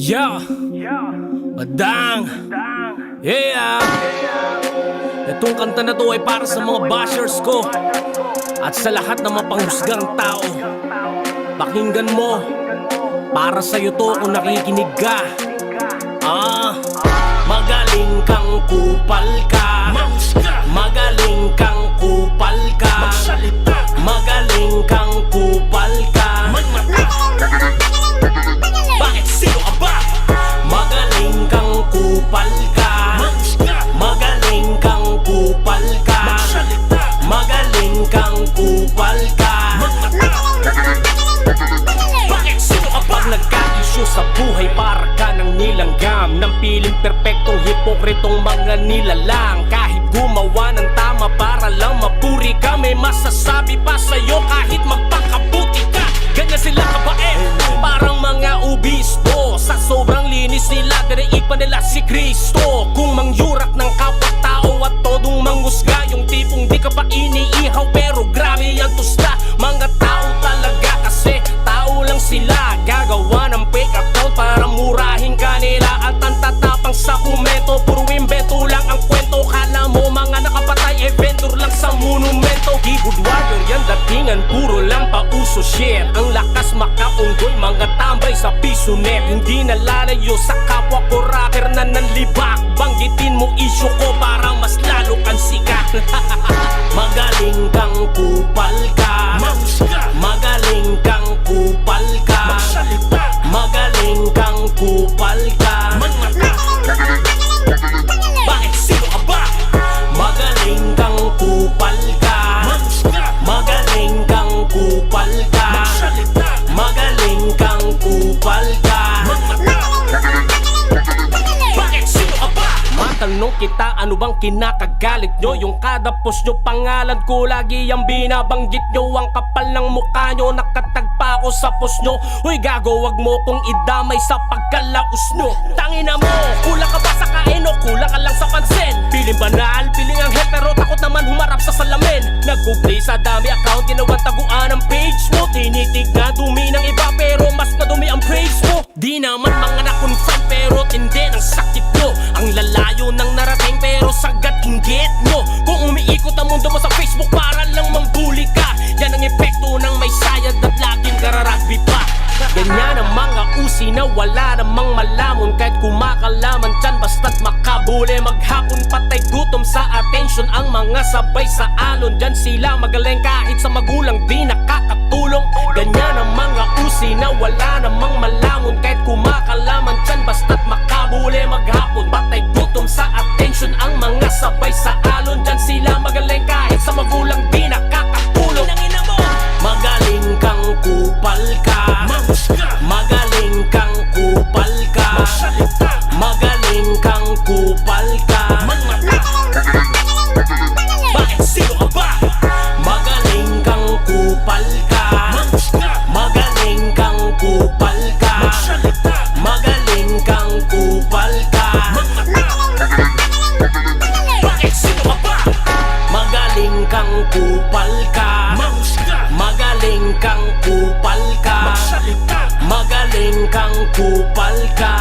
Yeah, Badang. Yeah. Itong kanta na to ay para sa mga bashers ko at sa lahat ng mapanghusgang tao. Pakinggan mo, para sa'yo to kung nakikinig ka. Magaling kang kupal ka, magaling kang kupal ka, magaling kang kupal ka. Bakit sino ka ba? Magaling kang kupal ka, magaling kang kupal ka, magaling kang kupal ka. Bakit sino ka ba? Pag nagka-issue sa buhay para ka ng nilanggam ng piling perpektong hipokritong mga nilalang. Kahit gumawa ng tama para lang mapuri ka, may masasabi pa sa'yo kahit magpakabuti ka. Ganyan sila kabait, parang mga ubisto. Sa sobrang linis nila, diriig pa nila si Kristo. Kung mangyurak ng kapwa-tao at todong manghusga, yung tipong di ka pa iniihaw pero grabe ang tusta. Mga tao talaga kasi tao lang sila, gagawa ng fake account para murahin kanila. At ang tatapang sa komento, puro invento lang ang kwento. Kala mo mga nakapatay, vendor lang sa monumento. Keyboard warrior yan datingan, puro lang pauso shit. Ang lakas makaunggoy, mga tambay sa piso net. Hindi nalalayo sa kapwa ko, rapper na nanlibak. Banggitin mo issue ko para mas lalo kang sikat. Magaling kang kupal ka, magaling kang kupal ka, magaling kang kupal ka. Bakit sino ka ba? Magaling kang kupal ka, magaling kang kupal ka, magaling kang kupal ka. Bakit sino ka ba? Matanong kita, ano bang kinakagalit nyo? Yung kada post nyo, pangalan ko lagi ang binabanggit nyo. Ang kapal ng mukha nyo, nakatagpa ako sa post nyo. Uy gago, wag mo kong idamay sa pagkalaos nyo. Tangina mo, kulang ka ba sa kain o kulang ka lang sa pansin? Piling banal, piling ang hell, pero takot naman humarap sa salamin. Nag-google sa dami account, ginawang taguan ang page mo. Tinitignan dumi ng iba pero mas madumi ang praise mo. Di naman mga na-confront pero tindi ng sakit nyo. Ang lalayo ng narating pero sagad inggit nyo. Kung umiikot ang mundo mo sa Facebook para lang mambuli ka, yan ang epekto ng may sayad at laging kararagbi pa. Ganyan ang mga usi na wala namang malamon. Kahit kumakalaman dyan basta't makabuli. Maghapon patay gutom sa attention ang mga sabay sa alon. Dyan sila magaling kahit sa magulang di nakakatulong. Ganyan ang mga usi na wala namang malamon. Kahit kumakalaman dyan basta't makabuli. Maghapon patay gutom sa attention ang mga sabay sa alon. Dyan sila magaling kahit sa magulang di nakakatulong. Magaling kang kupal ka, magaling kang kupal ka, magaling kang kupal ka. Bakit sino ka ba? Magaling kang kupal ka, magaling kang kupal ka, magaling kang kupal ka. Bakit sino ka ba? Magaling kang kupal ka, magaling kang kupal ka, magaling kang kupal ka.